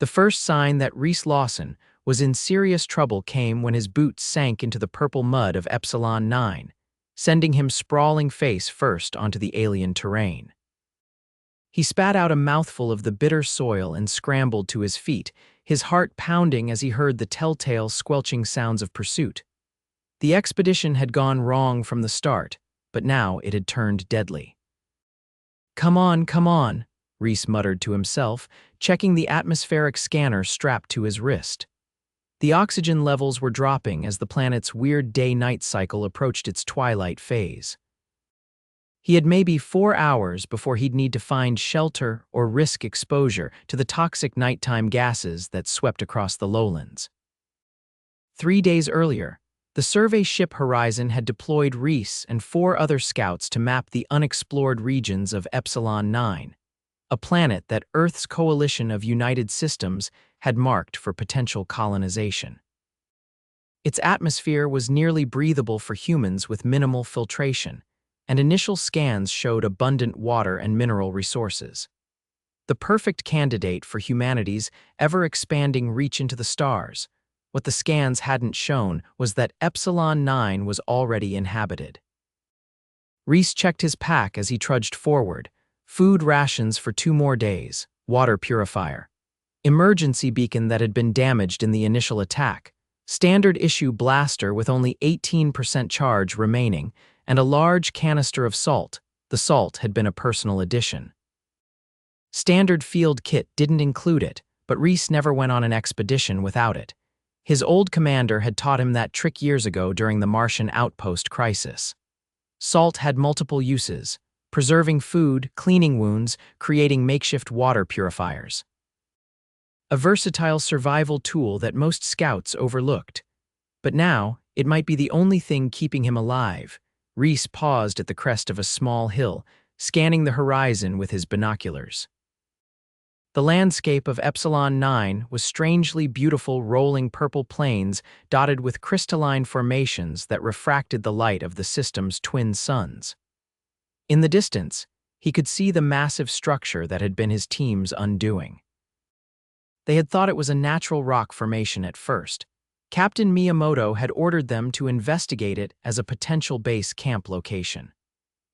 The first sign that Reese Lawson was in serious trouble came when his boots sank into the purple mud of Epsilon 9, sending him sprawling face first onto the alien terrain. He spat out a mouthful of the bitter soil and scrambled to his feet, his heart pounding as he heard the telltale squelching sounds of pursuit. The expedition had gone wrong from the start, but now it had turned deadly. Come on, Reese muttered to himself, checking the atmospheric scanner strapped to his wrist. The oxygen levels were dropping as the planet's weird day-night cycle approached its twilight phase. He had maybe 4 hours before he'd need to find shelter or risk exposure to the toxic nighttime gases that swept across the lowlands. 3 days earlier, the survey ship Horizon had deployed Reese and 4 other scouts to map the unexplored regions of Epsilon 9, a planet that Earth's coalition of United Systems had marked for potential colonization. Its atmosphere was nearly breathable for humans with minimal filtration, and initial scans showed abundant water and mineral resources. The perfect candidate for humanity's ever-expanding reach into the stars. What the scans hadn't shown was that Epsilon 9 was already inhabited. Reese checked his pack as he trudged forward. Food rations for 2 more days, water purifier, emergency beacon that had been damaged in the initial attack, standard issue blaster with only 18% charge remaining, and a large canister of salt. The salt had been a personal addition. Standard field kit didn't include it, but Reese never went on an expedition without it. His old commander had taught him that trick years ago during the Martian outpost crisis. Salt had multiple uses: preserving food, cleaning wounds, creating makeshift water purifiers. A versatile survival tool that most scouts overlooked. But now, it might be the only thing keeping him alive. Reese paused at the crest of a small hill, scanning the horizon with his binoculars. The landscape of Epsilon 9 was strangely beautiful rolling purple plains dotted with crystalline formations that refracted the light of the system's twin suns. In the distance, he could see the massive structure that had been his team's undoing. They had thought it was a natural rock formation at first. Captain Miyamoto had ordered them to investigate it as a potential base camp location.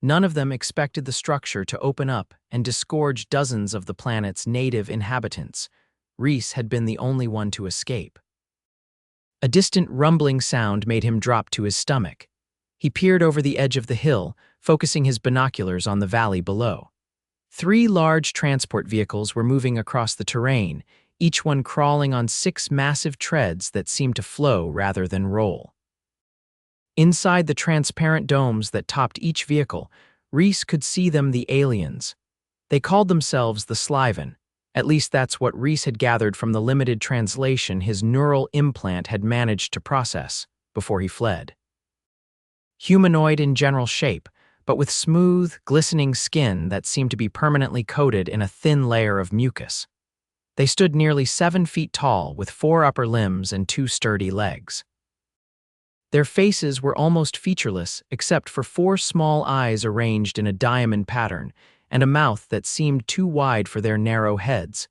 None of them expected the structure to open up and disgorge dozens of the planet's native inhabitants. Reese had been the only one to escape. A distant rumbling sound made him drop to his stomach. He peered over the edge of the hill, focusing his binoculars on the valley below. 3 large transport vehicles were moving across the terrain, each one crawling on 6 massive treads that seemed to flow rather than roll. Inside the transparent domes that topped each vehicle, Reese could see them, the aliens. They called themselves the Sliveen. At least that's what Reese had gathered from the limited translation his neural implant had managed to process before he fled. Humanoid in general shape, but with smooth, glistening skin that seemed to be permanently coated in a thin layer of mucus. They stood nearly 7 feet tall with 4 upper limbs and 2 sturdy legs. Their faces were almost featureless except for 4 small eyes arranged in a diamond pattern and a mouth that seemed too wide for their narrow heads.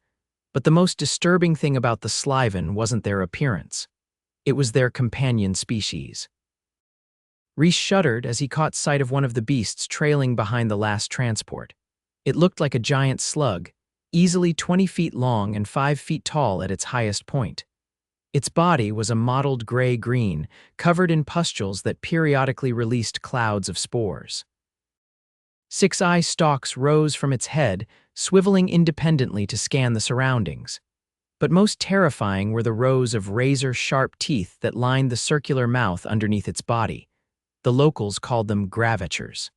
But the most disturbing thing about the Sliveen wasn't their appearance. It was their companion species. Reese shuddered as he caught sight of one of the beasts trailing behind the last transport. It looked like a giant slug, easily 20 feet long and 5 feet tall at its highest point. Its body was a mottled gray-green, covered in pustules that periodically released clouds of spores. 6 eye stalks rose from its head, swiveling independently to scan the surroundings. But most terrifying were the rows of razor-sharp teeth that lined the circular mouth underneath its body. The locals called them Gravetchers.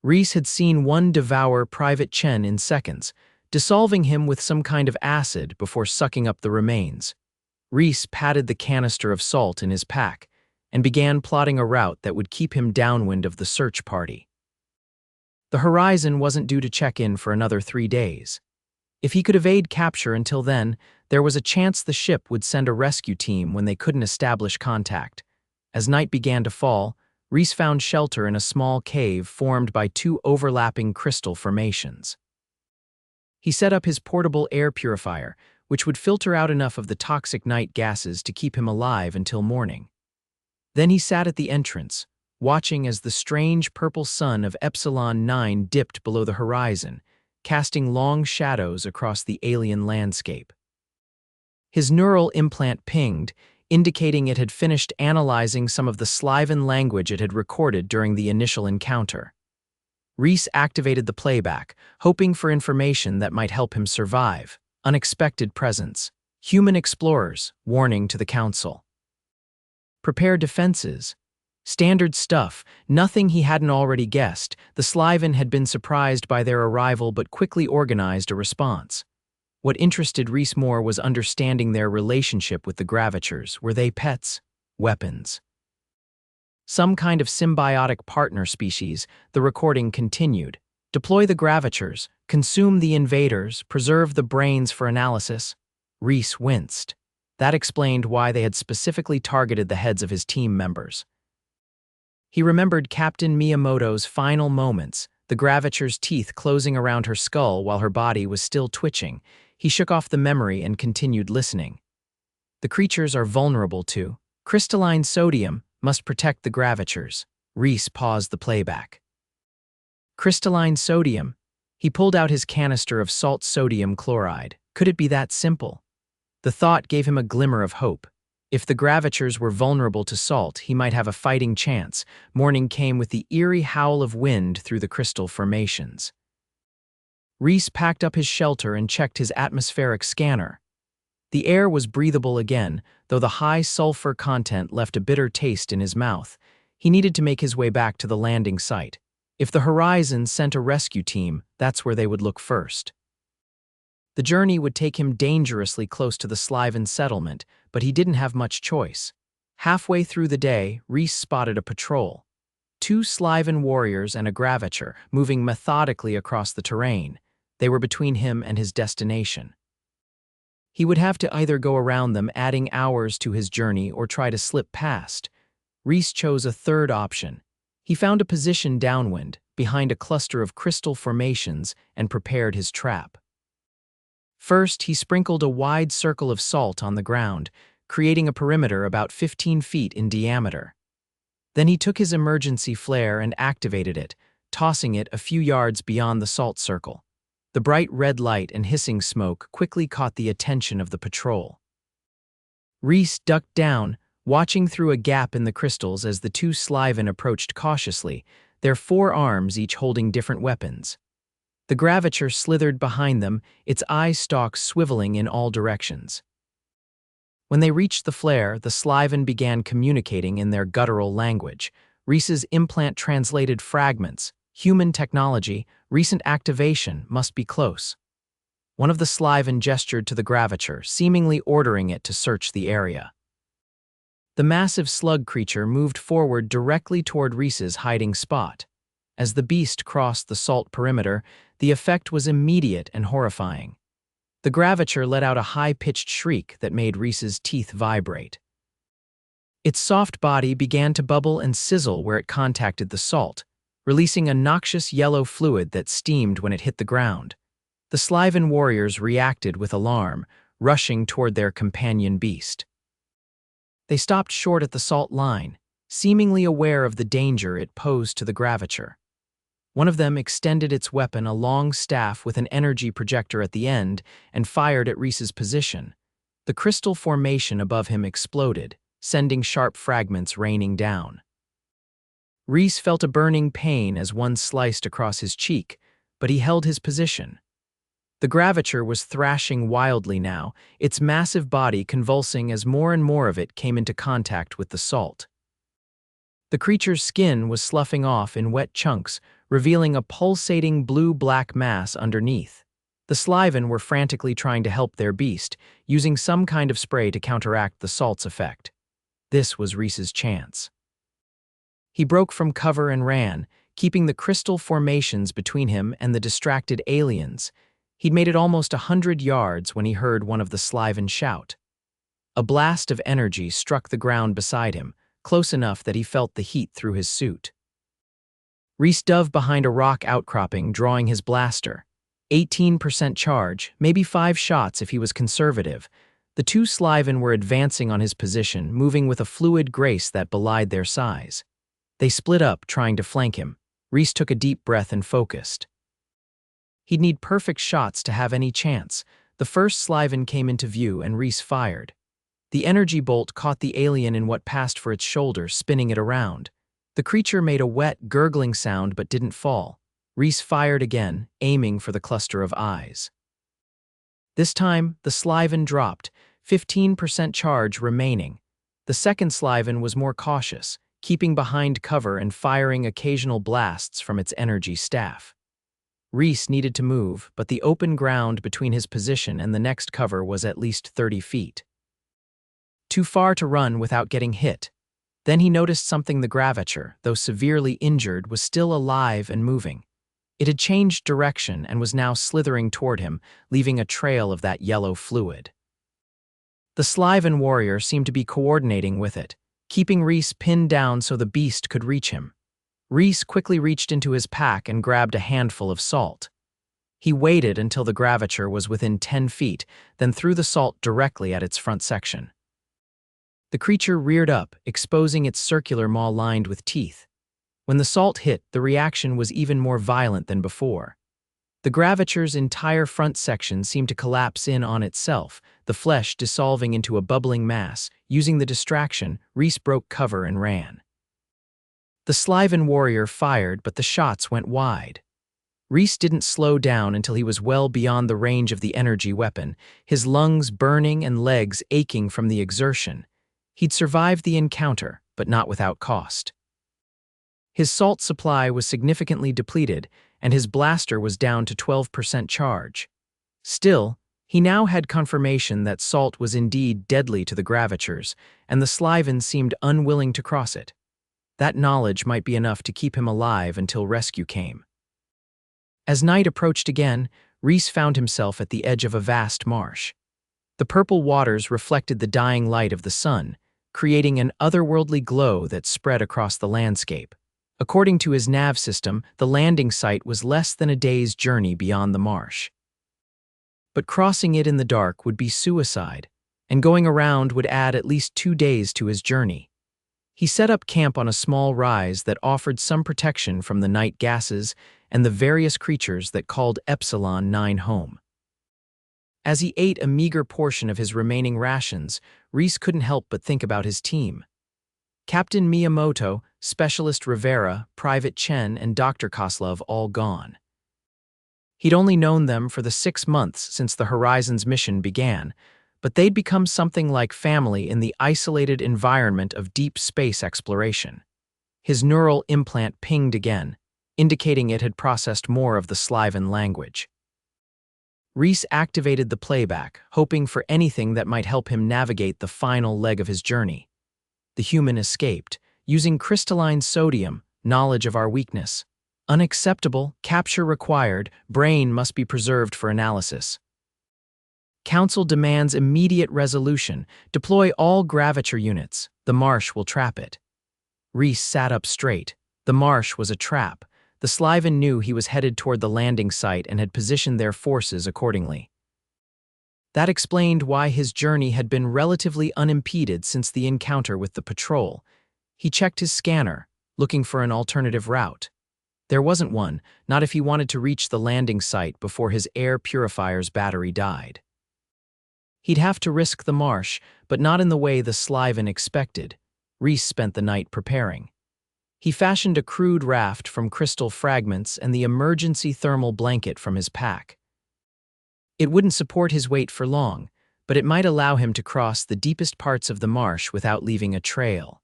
Reese had seen one devour Private Chen in seconds, dissolving him with some kind of acid before sucking up the remains. Reese patted the canister of salt in his pack and began plotting a route that would keep him downwind of the search party. The Horizon wasn't due to check in for another 3 days. If he could evade capture until then, there was a chance the ship would send a rescue team when they couldn't establish contact. As night began to fall, Reese found shelter in a small cave formed by 2 overlapping crystal formations. He set up his portable air purifier, which would filter out enough of the toxic night gases to keep him alive until morning. Then he sat at the entrance, watching as the strange purple sun of Epsilon 9 dipped below the horizon, casting long shadows across the alien landscape. His neural implant pinged, indicating it had finished analyzing some of the Sliveen language it had recorded during the initial encounter. Reese activated the playback, hoping for information that might help him survive. Unexpected presence. Human explorers, warning to the Council. Prepare defenses. Standard stuff, nothing he hadn't already guessed. The Sliveen had been surprised by their arrival but quickly organized a response. What interested Reese more was understanding their relationship with the Gravetchers. Were they pets? Weapons? Some kind of symbiotic partner species, the recording continued. Deploy the Gravetchers, consume the invaders, preserve the brains for analysis. Reese winced. That explained why they had specifically targeted the heads of his team members. He remembered Captain Miyamoto's final moments, the Gravetcher's teeth closing around her skull while her body was still twitching. He shook off the memory and continued listening. The creatures are vulnerable to crystalline sodium, must protect the Gravetchers. Reese paused the playback. Crystalline sodium. He pulled out his canister of salt sodium chloride. Could it be that simple? The thought gave him a glimmer of hope. If the Gravetchers were vulnerable to salt, he might have a fighting chance. Morning came with the eerie howl of wind through the crystal formations. Reese packed up his shelter and checked his atmospheric scanner. The air was breathable again, though the high sulfur content left a bitter taste in his mouth. He needed to make his way back to the landing site. If the Horizon sent a rescue team, that's where they would look first. The journey would take him dangerously close to the Sliveen settlement, but he didn't have much choice. Halfway through the day, Reese spotted a patrol. 2 Sliveen warriors and a Gravetcher, moving methodically across the terrain. They were between him and his destination. He would have to either go around them, adding hours to his journey, or try to slip past. Reese chose a third option. He found a position downwind, behind a cluster of crystal formations, and prepared his trap. First, he sprinkled a wide circle of salt on the ground, creating a perimeter about 15 feet in diameter. Then he took his emergency flare and activated it, tossing it a few yards beyond the salt circle. The bright red light and hissing smoke quickly caught the attention of the patrol. Reese ducked down, watching through a gap in the crystals as the 2 Sliveen approached cautiously, their 4 arms each holding different weapons. The Gravetcher slithered behind them, its eye stalks swiveling in all directions. When they reached the flare, the Sliveen began communicating in their guttural language. Reese's implant translated fragments. Human technology, recent activation, must be close. One of the Sliveen gestured to the Gravetcher, seemingly ordering it to search the area. The massive slug creature moved forward directly toward Reese's hiding spot. As the beast crossed the salt perimeter, the effect was immediate and horrifying. The Gravetcher let out a high-pitched shriek that made Reese's teeth vibrate. Its soft body began to bubble and sizzle where it contacted the salt, releasing a noxious yellow fluid that steamed when it hit the ground. The Sliveen warriors reacted with alarm, rushing toward their companion beast. They stopped short at the salt line, seemingly aware of the danger it posed to the Gravetcher. One of them extended its weapon, a long staff with an energy projector at the end, and fired at Reese's position. The crystal formation above him exploded, sending sharp fragments raining down. Reese felt a burning pain as one sliced across his cheek, but he held his position. The Gravetcher was thrashing wildly now, its massive body convulsing as more and more of it came into contact with the salt. The creature's skin was sloughing off in wet chunks, revealing a pulsating blue-black mass underneath. The Sliveen were frantically trying to help their beast, using some kind of spray to counteract the salt's effect. This was Reese's chance. He broke from cover and ran, keeping the crystal formations between him and the distracted aliens. He'd made it almost 100 yards when he heard one of the Sliveen shout. A blast of energy struck the ground beside him, close enough that he felt the heat through his suit. Reese dove behind a rock outcropping, drawing his blaster. 18% charge, maybe 5 shots if he was conservative. The two Sliveen were advancing on his position, moving with a fluid grace that belied their size. They split up, trying to flank him. Reese took a deep breath and focused. He'd need perfect shots to have any chance. The first Sliveen came into view and Reese fired. The energy bolt caught the alien in what passed for its shoulder, spinning it around. The creature made a wet, gurgling sound but didn't fall. Reese fired again, aiming for the cluster of eyes. This time, the Sliveen dropped, 15% charge remaining. The second Sliveen was more cautious, keeping behind cover and firing occasional blasts from its energy staff. Reese needed to move, but the open ground between his position and the next cover was at least 30 feet. Too far to run without getting hit. Then he noticed something. The Gravetcher, though severely injured, was still alive and moving. It had changed direction and was now slithering toward him, leaving a trail of that yellow fluid. The Sliveen warrior seemed to be coordinating with it, keeping Reese pinned down so the beast could reach him. Reese quickly reached into his pack and grabbed a handful of salt. He waited until the Gravetcher was within 10 feet, then threw the salt directly at its front section. The creature reared up, exposing its circular maw lined with teeth. When the salt hit, the reaction was even more violent than before. The Gravetcher's entire front section seemed to collapse in on itself, the flesh dissolving into a bubbling mass. Using the distraction, Reese broke cover and ran. The Sliveen warrior fired, but the shots went wide. Reese didn't slow down until he was well beyond the range of the energy weapon, his lungs burning and legs aching from the exertion. He'd survived the encounter, but not without cost. His salt supply was significantly depleted, and his blaster was down to 12% charge. Still, he now had confirmation that salt was indeed deadly to the Gravetchers, and the Sliveen seemed unwilling to cross it. That knowledge might be enough to keep him alive until rescue came. As night approached again, Reese found himself at the edge of a vast marsh. The purple waters reflected the dying light of the sun, creating an otherworldly glow that spread across the landscape. According to his nav system, the landing site was less than a day's journey beyond the marsh. But crossing it in the dark would be suicide, and going around would add at least 2 days to his journey. He set up camp on a small rise that offered some protection from the night gases and the various creatures that called Epsilon 9 home. As he ate a meager portion of his remaining rations, Reese couldn't help but think about his team. Captain Miyamoto, Specialist Rivera, Private Chen, and Dr. Koslov all gone. He'd only known them for the 6 months since the Horizons mission began, but they'd become something like family in the isolated environment of deep space exploration. His neural implant pinged again, indicating it had processed more of the Sliveen language. Reese activated the playback, hoping for anything that might help him navigate the final leg of his journey. The human escaped, using crystalline sodium, knowledge of our weakness. Unacceptable, capture required, brain must be preserved for analysis. Council demands immediate resolution. Deploy all Gravetcher units. The marsh will trap it. Reese sat up straight. The marsh was a trap. The Sliveen knew he was headed toward the landing site and had positioned their forces accordingly. That explained why his journey had been relatively unimpeded since the encounter with the patrol. He checked his scanner, looking for an alternative route. There wasn't one, not if he wanted to reach the landing site before his air purifier's battery died. He'd have to risk the marsh, but not in the way the Sliveen expected. Reese spent the night preparing. He fashioned a crude raft from crystal fragments and the emergency thermal blanket from his pack. It wouldn't support his weight for long, but it might allow him to cross the deepest parts of the marsh without leaving a trail.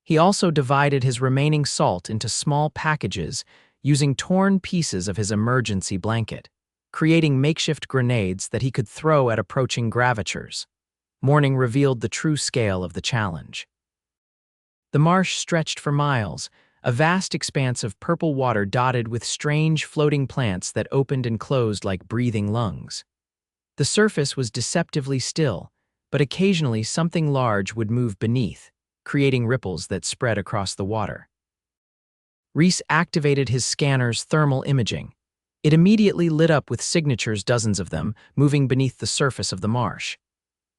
He also divided his remaining salt into small packages using torn pieces of his emergency blanket, creating makeshift grenades that he could throw at approaching Gravetchers. Morning revealed the true scale of the challenge. The marsh stretched for miles, a vast expanse of purple water dotted with strange floating plants that opened and closed like breathing lungs. The surface was deceptively still, but occasionally something large would move beneath, creating ripples that spread across the water. Reese activated his scanner's thermal imaging. It immediately lit up with signatures, dozens of them, moving beneath the surface of the marsh.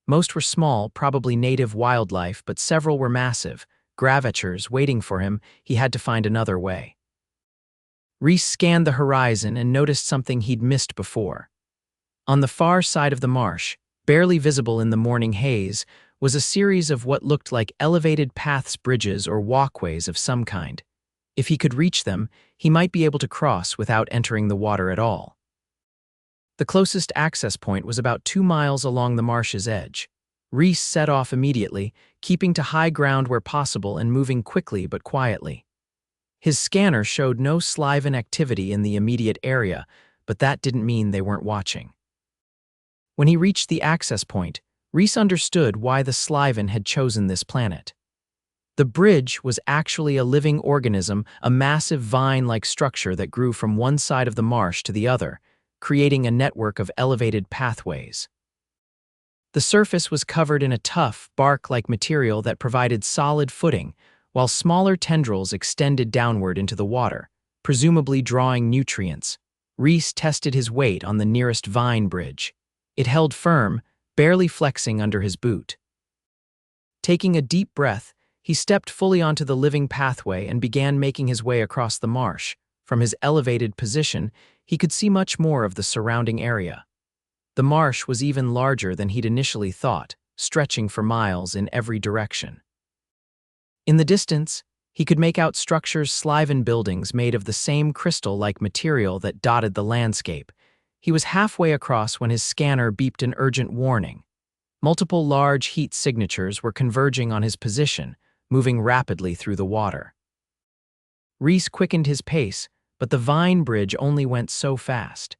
Most were small, probably native wildlife, but several were massive. Gravetchers waiting for him. He had to find another way. Reese scanned the horizon and noticed something he'd missed before. On the far side of the marsh, barely visible in the morning haze, was a series of what looked like elevated paths, bridges, or walkways of some kind. If he could reach them, he might be able to cross without entering the water at all. The closest access point was about 2 miles along the marsh's edge. Reese set off immediately, keeping to high ground where possible and moving quickly but quietly. His scanner showed no Sliveen activity in the immediate area, but that didn't mean they weren't watching. When he reached the access point, Reese understood why the Sliveen had chosen this planet. The bridge was actually a living organism, a massive vine-like structure that grew from one side of the marsh to the other, creating a network of elevated pathways. The surface was covered in a tough, bark-like material that provided solid footing, while smaller tendrils extended downward into the water, presumably drawing nutrients. Reese tested his weight on the nearest vine bridge. It held firm, barely flexing under his boot. Taking a deep breath, he stepped fully onto the living pathway and began making his way across the marsh. From his elevated position, he could see much more of the surrounding area. The marsh was even larger than he'd initially thought, stretching for miles in every direction. In the distance, he could make out structures, Sliveen buildings made of the same crystal-like material that dotted the landscape. He was halfway across when his scanner beeped an urgent warning. Multiple large heat signatures were converging on his position, moving rapidly through the water. Reese quickened his pace, but the vine bridge only went so fast.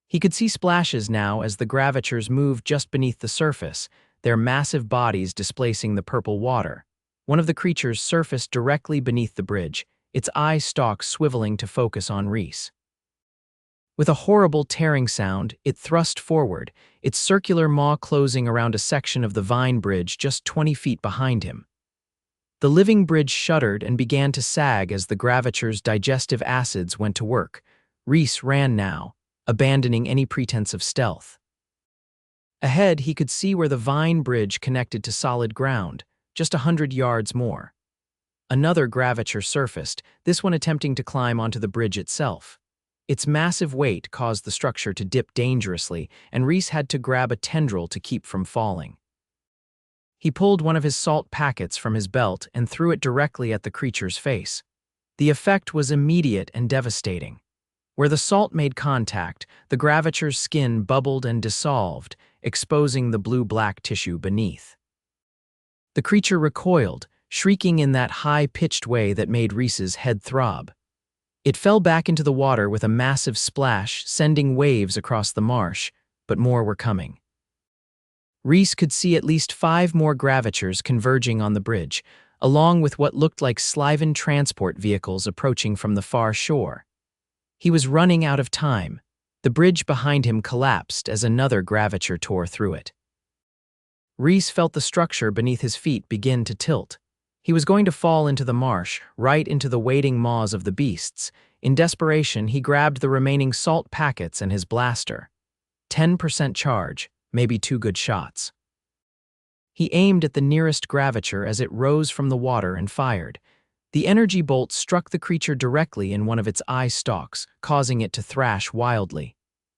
He could see splashes now as the Gravetchers moved just beneath the surface, their massive bodies displacing the purple water. One of the creatures surfaced directly beneath the bridge, its eye stalks swiveling to focus on Reese. With a horrible tearing sound, it thrust forward, its circular maw closing around a section of the vine bridge just 20 feet behind him. The living bridge shuddered and began to sag as the Gravetchers' digestive acids went to work. Reese ran now, abandoning any pretense of stealth. Ahead, he could see where the vine bridge connected to solid ground, just 100 yards more. Another Gravetcher surfaced, this one attempting to climb onto the bridge itself. Its massive weight caused the structure to dip dangerously, and Reese had to grab a tendril to keep from falling. He pulled one of his salt packets from his belt and threw it directly at the creature's face. The effect was immediate and devastating. Where the salt made contact, the Gravetcher's skin bubbled and dissolved, exposing the blue-black tissue beneath. The creature recoiled, shrieking in that high-pitched way that made Reese's head throb. It fell back into the water with a massive splash, sending waves across the marsh, but more were coming. Reese could see at least 5 more Gravetchers converging on the bridge, along with what looked like Sliveen transport vehicles approaching from the far shore. He was running out of time. The bridge behind him collapsed as another Gravetcher tore through it. Reese felt the structure beneath his feet begin to tilt. He was going to fall into the marsh, right into the waiting maws of the beasts. In desperation, he grabbed the remaining salt packets and his blaster. 10% charge, maybe 2 good shots. He aimed at the nearest Gravetcher as it rose from the water and fired. The energy bolt struck the creature directly in one of its eye stalks, causing it to thrash wildly.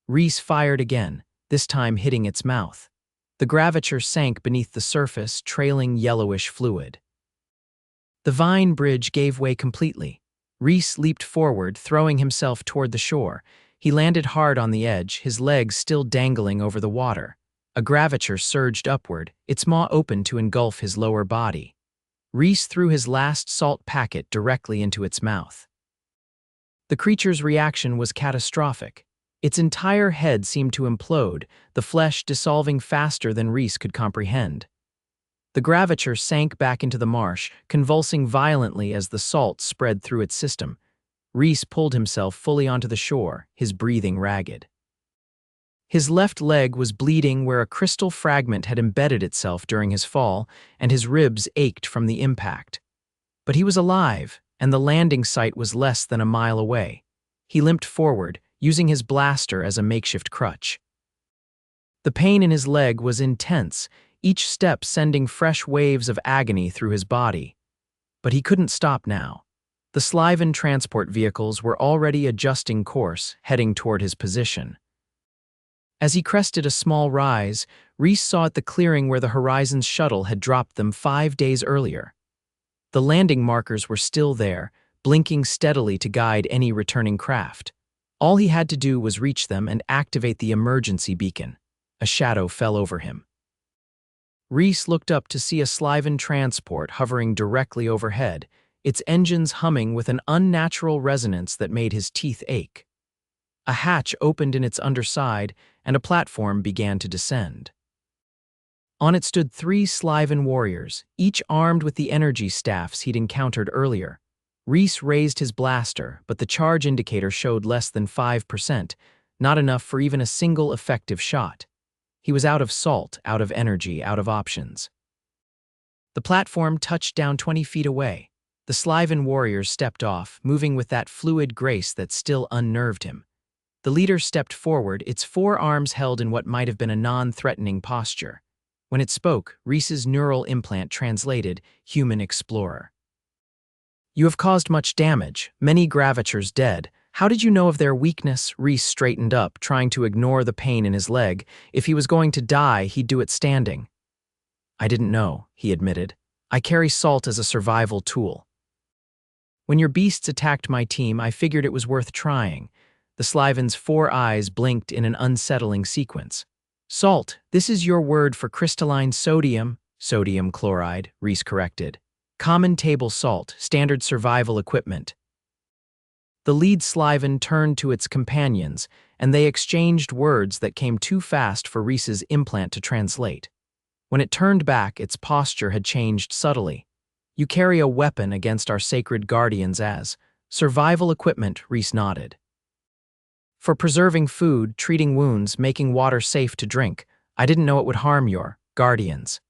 Reese fired again, this time hitting its mouth. The Gravetcher sank beneath the surface, trailing yellowish fluid. The vine bridge gave way completely. Reese leaped forward, throwing himself toward the shore. He landed hard on the edge, his legs still dangling over the water. A Gravetcher surged upward, its maw open to engulf his lower body. Reese threw his last salt packet directly into its mouth. The creature's reaction was catastrophic. Its entire head seemed to implode, the flesh dissolving faster than Reese could comprehend. The Gravetcher sank back into the marsh, convulsing violently as the salt spread through its system. Reese pulled himself fully onto the shore, his breathing ragged. His left leg was bleeding where a crystal fragment had embedded itself during his fall, and his ribs ached from the impact. But he was alive, and the landing site was less than a mile away. He limped forward, using his blaster as a makeshift crutch. The pain in his leg was intense, each step sending fresh waves of agony through his body. But he couldn't stop now. The Sliveen transport vehicles were already adjusting course, heading toward his position. As he crested a small rise, Reese saw at the clearing where the Horizon's shuttle had dropped them 5 days earlier. The landing markers were still there, blinking steadily to guide any returning craft. All he had to do was reach them and activate the emergency beacon. A shadow fell over him. Reese looked up to see a Sliveen transport hovering directly overhead, its engines humming with an unnatural resonance that made his teeth ache. A hatch opened in its underside, and a platform began to descend. On it stood 3 Sliveen warriors, each armed with the energy staffs he'd encountered earlier. Reese raised his blaster, but the charge indicator showed less than 5%, not enough for even a single effective shot. He was out of salt, out of energy, out of options. The platform touched down 20 feet away. The Sliveen warriors stepped off, moving with that fluid grace that still unnerved him. The leader stepped forward, its 4 arms held in what might have been a non-threatening posture. When it spoke, Reese's neural implant translated, "Human Explorer." "You have caused much damage, many Gravetchers dead. How did you know of their weakness?" Reese straightened up, trying to ignore the pain in his leg. If he was going to die, he'd do it standing. "I didn't know," he admitted. "I carry salt as a survival tool. When your beasts attacked my team, I figured it was worth trying." The Sliveen's 4 eyes blinked in an unsettling sequence. "Salt, this is your word for crystalline sodium." "Sodium chloride," Reese corrected. "Common table salt, standard survival equipment." The lead Sliveen turned to its companions, and they exchanged words that came too fast for Reese's implant to translate. When it turned back, its posture had changed subtly. "You carry a weapon against our sacred guardians as survival equipment," Reese nodded. "For preserving food, treating wounds, making water safe to drink. I didn't know it would harm your guardians.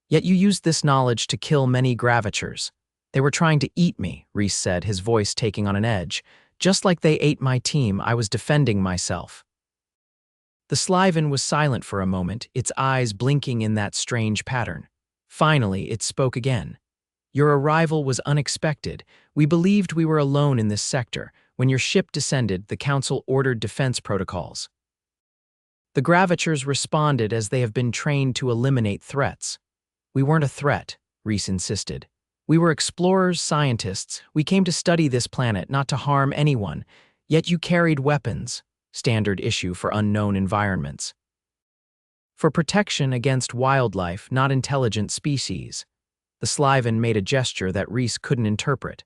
Yet you used this knowledge to kill many Gravetchers. They were trying to eat me," Reese said, his voice taking on an edge. "Just like they ate my team, I was defending myself." The Sliveen was silent for a moment, its eyes blinking in that strange pattern. Finally, it spoke again. "Your arrival was unexpected. We believed we were alone in this sector. When your ship descended, the Council ordered defense protocols. The Gravetchers responded as they have been trained to eliminate threats." "We weren't a threat," Reese insisted. "We were explorers, scientists. We came to study this planet, not to harm anyone. Yet you carried weapons, standard issue for unknown environments. For protection against wildlife, not intelligent species." The Sliveen made a gesture that Reese couldn't interpret.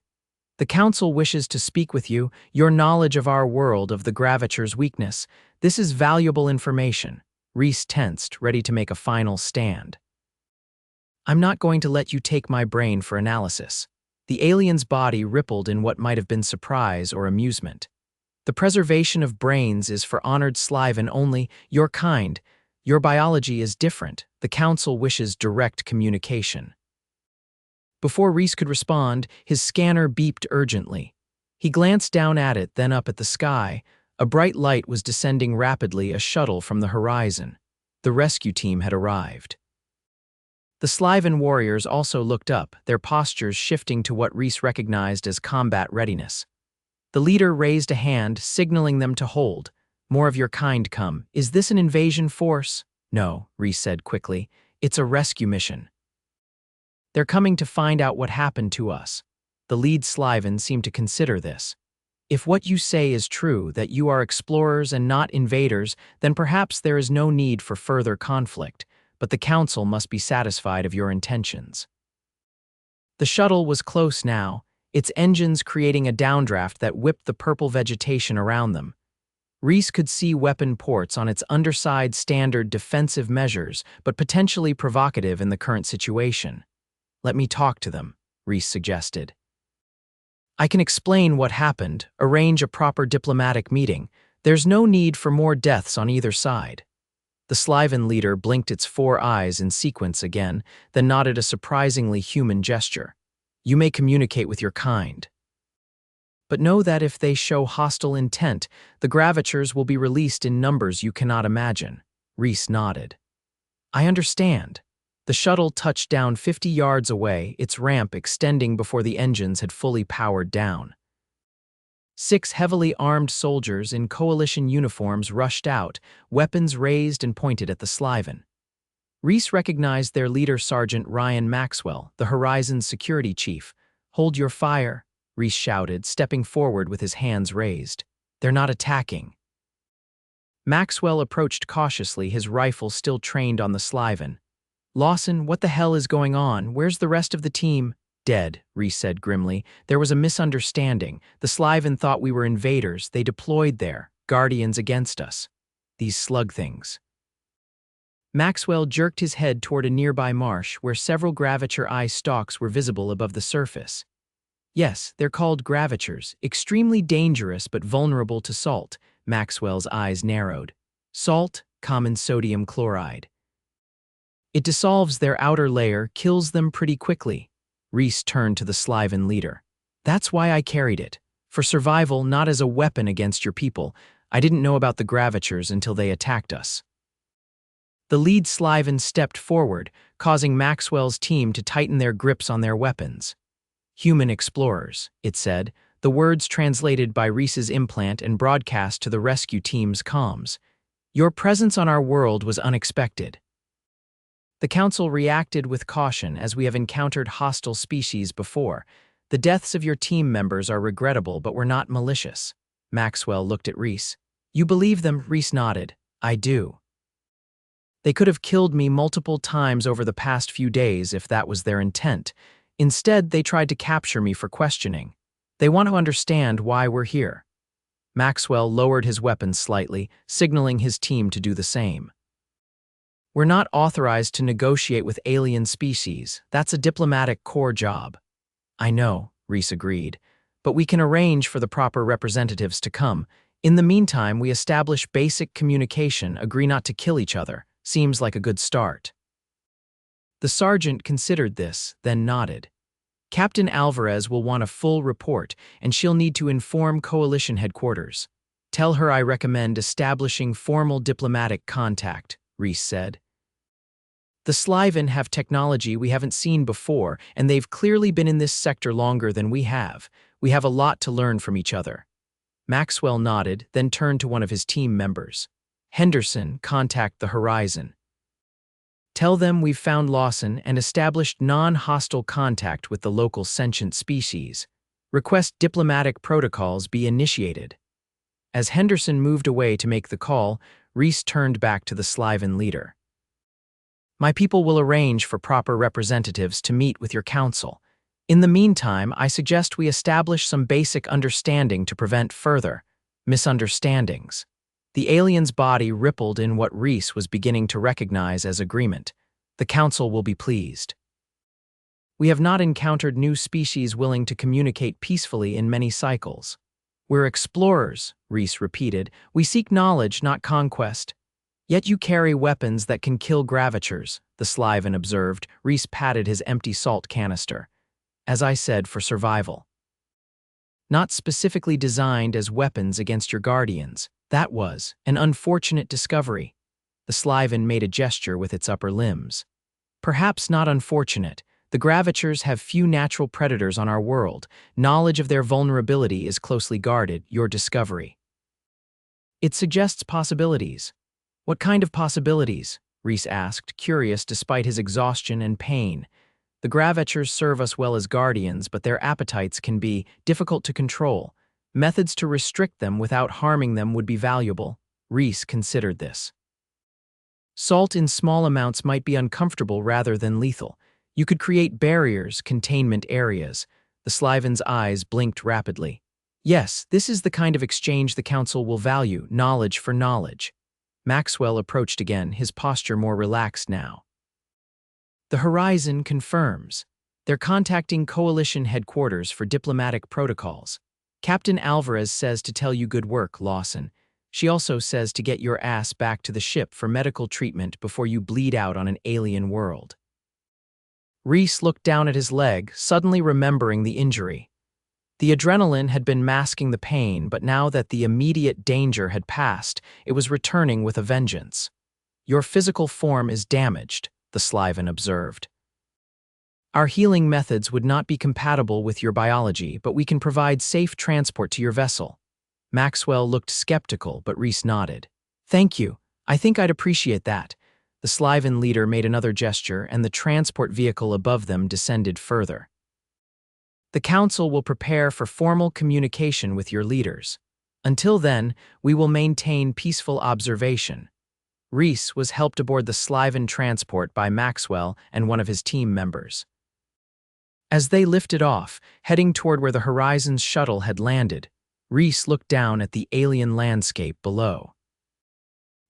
"The Council wishes to speak with you. Your knowledge of our world, of the Gravetchers' weakness. This is valuable information." Reese tensed, ready to make a final stand. "I'm not going to let you take my brain for analysis." The alien's body rippled in what might have been surprise or amusement. "The preservation of brains is for honored Sliveen only, your kind. Your biology is different. The Council wishes direct communication." Before Reese could respond, his scanner beeped urgently. He glanced down at it, then up at the sky. A bright light was descending rapidly, a shuttle from the horizon. The rescue team had arrived. The Sliveen warriors also looked up, their postures shifting to what Reese recognized as combat readiness. The leader raised a hand, signaling them to hold. "More of your kind come. Is this an invasion force?" "No," Reese said quickly. "It's a rescue mission. They're coming to find out what happened to us." The lead Sliveen seemed to consider this. "If what you say is true, that you are explorers and not invaders, then perhaps there is no need for further conflict, but the Council must be satisfied of your intentions." The shuttle was close now, its engines creating a downdraft that whipped the purple vegetation around them. Reese could see weapon ports on its underside, standard defensive measures, but potentially provocative in the current situation. "Let me talk to them," Reese suggested. "I can explain what happened, arrange a proper diplomatic meeting. There's no need for more deaths on either side." The Sliveen leader blinked its 4 eyes in sequence again, then nodded a surprisingly human gesture. "You may communicate with your kind." But know that if they show hostile intent, the Gravetchers will be released in numbers you cannot imagine. Reese nodded. I understand. The shuttle touched down 50 yards away, its ramp extending before the engines had fully powered down. 6 heavily armed soldiers in coalition uniforms rushed out, weapons raised and pointed at the Sliveen. Reese recognized their leader, Sergeant Ryan Maxwell, the Horizon's security chief. Hold your fire, Reese shouted, stepping forward with his hands raised. They're not attacking. Maxwell approached cautiously, his rifle still trained on the Sliveen. Lawson, what the hell is going on? Where's the rest of the team? Dead, Reese said grimly. There was a misunderstanding. The Sliveen thought we were invaders. They deployed there, guardians against us. These slug things. Maxwell jerked his head toward a nearby marsh where several Gravetcher eye stalks were visible above the surface. Yes, they're called Gravetchers, extremely dangerous but vulnerable to salt. Maxwell's eyes narrowed. Salt, common sodium chloride. It dissolves their outer layer, kills them pretty quickly. Reese turned to the Sliveen leader. That's why I carried it. For survival, not as a weapon against your people. I didn't know about the Gravetchers until they attacked us. The lead Sliveen stepped forward, causing Maxwell's team to tighten their grips on their weapons. Human explorers, it said, the words translated by Reese's implant and broadcast to the rescue team's comms. Your presence on our world was unexpected. The Council reacted with caution as we have encountered hostile species before. The deaths of your team members are regrettable but were not malicious. Maxwell looked at Reese. You believe them? Reese nodded. I do. They could have killed me multiple times over the past few days if that was their intent. Instead, they tried to capture me for questioning. They want to understand why we're here. Maxwell lowered his weapon slightly, signaling his team to do the same. We're not authorized to negotiate with alien species. That's a diplomatic corps job. I know, Reese agreed, but we can arrange for the proper representatives to come. In the meantime, we establish basic communication, agree not to kill each other. Seems like a good start. The sergeant considered this, then nodded. Captain Alvarez will want a full report, and she'll need to inform coalition headquarters. Tell her I recommend establishing formal diplomatic contact, Reese said. The Sliveen have technology we haven't seen before, and they've clearly been in this sector longer than we have. We have a lot to learn from each other. Maxwell nodded, then turned to one of his team members. Henderson, contact the Horizon. Tell them we've found Lawson and established non-hostile contact with the local sentient species. Request diplomatic protocols be initiated. As Henderson moved away to make the call, Reese turned back to the Sliveen leader. My people will arrange for proper representatives to meet with your council. In the meantime, I suggest we establish some basic understanding to prevent further misunderstandings. The alien's body rippled in what Reese was beginning to recognize as agreement. The council will be pleased. We have not encountered new species willing to communicate peacefully in many cycles. We're explorers, Reese repeated. We seek knowledge, not conquest. Yet you carry weapons that can kill Gravetchers, the Sliveen observed. Reese patted his empty salt canister. As I said, for survival. Not specifically designed as weapons against your guardians. That was an unfortunate discovery. The Sliveen made a gesture with its upper limbs. Perhaps not unfortunate. The Gravetchers have few natural predators on our world. Knowledge of their vulnerability is closely guarded, your discovery. It suggests possibilities. What kind of possibilities? Reese asked, curious despite his exhaustion and pain. The Gravetchers serve us well as guardians, but their appetites can be difficult to control. Methods to restrict them without harming them would be valuable. Reese considered this. Salt in small amounts might be uncomfortable rather than lethal. You could create barriers, containment areas. The Sliveen's eyes blinked rapidly. Yes, this is the kind of exchange the Council will value, knowledge for knowledge. Maxwell approached again, his posture more relaxed now. The Horizon confirms. They're contacting coalition headquarters for diplomatic protocols. Captain Alvarez says to tell you good work, Lawson. She also says to get your ass back to the ship for medical treatment before you bleed out on an alien world. Reese looked down at his leg, suddenly remembering the injury. The adrenaline had been masking the pain, but now that the immediate danger had passed, it was returning with a vengeance. Your physical form is damaged, the Sliveen observed. Our healing methods would not be compatible with your biology, but we can provide safe transport to your vessel. Maxwell looked skeptical, but Reese nodded. Thank you. I think I'd appreciate that. The Sliveen leader made another gesture, and the transport vehicle above them descended further. The Council will prepare for formal communication with your leaders. Until then, we will maintain peaceful observation. Reese was helped aboard the Sliveen transport by Maxwell and one of his team members. As they lifted off, heading toward where the Horizon's shuttle had landed, Reese looked down at the alien landscape below.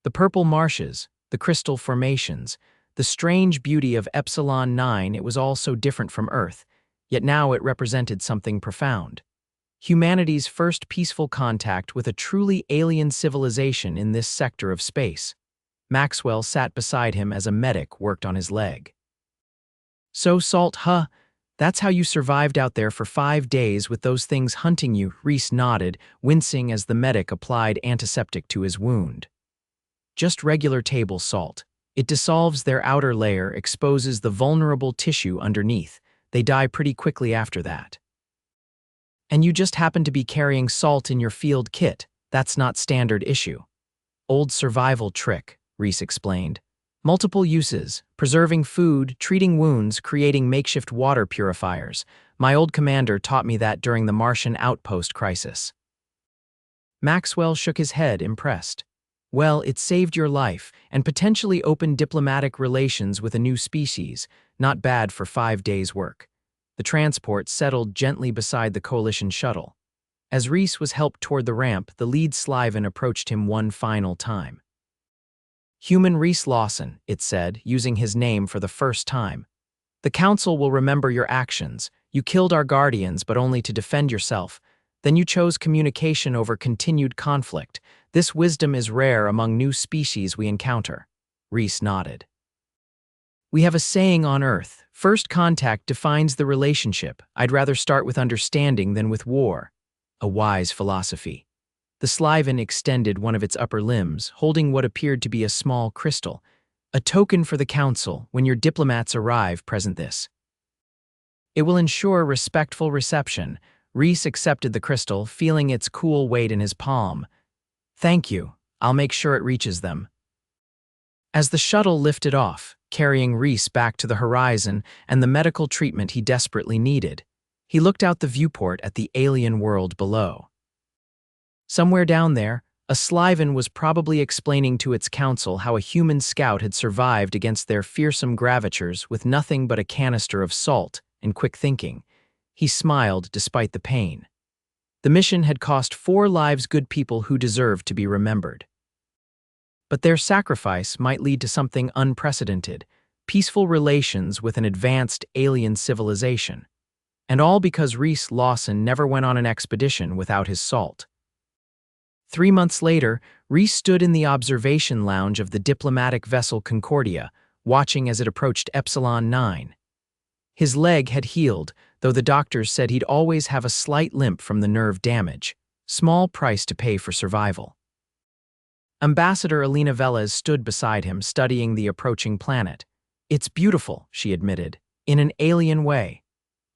The purple marshes, the crystal formations, the strange beauty of Epsilon 9, it was all so different from Earth, yet now it represented something profound. Humanity's first peaceful contact with a truly alien civilization in this sector of space. Maxwell sat beside him as a medic worked on his leg. So, Salt, huh? That's how you survived out there for 5 days with those things hunting you, Reese nodded, wincing as the medic applied antiseptic to his wound. Just regular table salt. It dissolves their outer layer, exposes the vulnerable tissue underneath. They die pretty quickly after that. And you just happen to be carrying salt in your field kit. That's not standard issue. Old survival trick, Reese explained. Multiple uses, preserving food, treating wounds, creating makeshift water purifiers. My old commander taught me that during the Martian outpost crisis. Maxwell shook his head, impressed. Well, it saved your life and potentially opened diplomatic relations with a new species. Not bad for 5 days' work. The transport settled gently beside the Coalition shuttle. As Reese was helped toward the ramp, the lead Sliveen approached him one final time. Human Reese Lawson, it said, using his name for the first time. The Council will remember your actions. You killed our guardians, but only to defend yourself. Then you chose communication over continued conflict. This wisdom is rare among new species we encounter. Reese nodded. We have a saying on Earth, first contact defines the relationship. I'd rather start with understanding than with war. A wise philosophy. The Sliveen extended one of its upper limbs, holding what appeared to be a small crystal. A token for the Council when your diplomats arrive, present this. It will ensure respectful reception. Reese accepted the crystal, feeling its cool weight in his palm. Thank you. I'll make sure it reaches them. As the shuttle lifted off, carrying Reese back to the Horizon and the medical treatment he desperately needed, he looked out the viewport at the alien world below. Somewhere down there, a Sliveen was probably explaining to its council how a human scout had survived against their fearsome Gravetchers with nothing but a canister of salt and quick thinking. He smiled despite the pain. The mission had cost 4 lives, good people who deserved to be remembered. But their sacrifice might lead to something unprecedented, peaceful relations with an advanced alien civilization. And all because Reese Lawson never went on an expedition without his salt. 3 months later, Reese stood in the observation lounge of the diplomatic vessel Concordia, watching as it approached Epsilon 9. His leg had healed, though the doctors said he'd always have a slight limp from the nerve damage. Small price to pay for survival. Ambassador Alina Velez stood beside him, studying the approaching planet. It's beautiful, she admitted, in an alien way.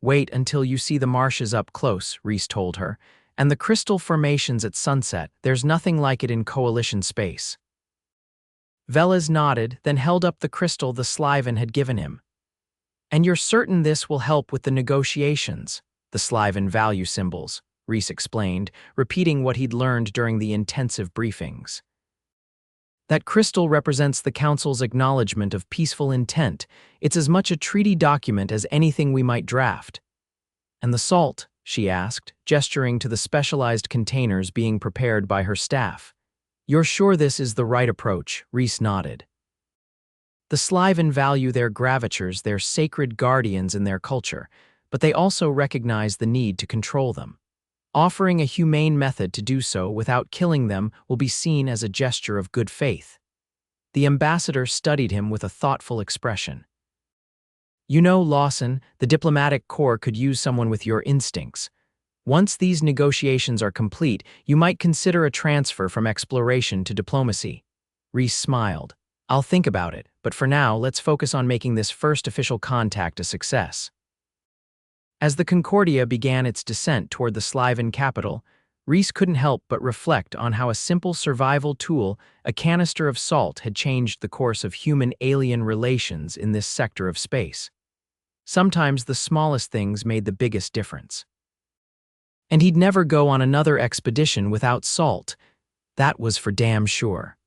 Wait until you see the marshes up close, Reese told her, and the crystal formations at sunset. There's nothing like it in Coalition space. Velez nodded, then held up the crystal the Sliveen had given him. And you're certain this will help with the negotiations? The Sliveen value symbols, Reese explained, repeating what he'd learned during the intensive briefings. That crystal represents the Council's acknowledgement of peaceful intent. It's as much a treaty document as anything we might draft. And the salt, she asked, gesturing to the specialized containers being prepared by her staff. You're sure this is the right approach? Reese nodded. The Sliveen value their Gravetchers, their sacred guardians in their culture, but they also recognize the need to control them. Offering a humane method to do so without killing them will be seen as a gesture of good faith. The ambassador studied him with a thoughtful expression. You know, Lawson, the diplomatic corps could use someone with your instincts. Once these negotiations are complete, you might consider a transfer from exploration to diplomacy. Reese smiled. I'll think about it, but for now, let's focus on making this first official contact a success. As the Concordia began its descent toward the Sliveen capital, Reese couldn't help but reflect on how a simple survival tool, a canister of salt, had changed the course of human-alien relations in this sector of space. Sometimes the smallest things made the biggest difference. And he'd never go on another expedition without salt. That was for damn sure.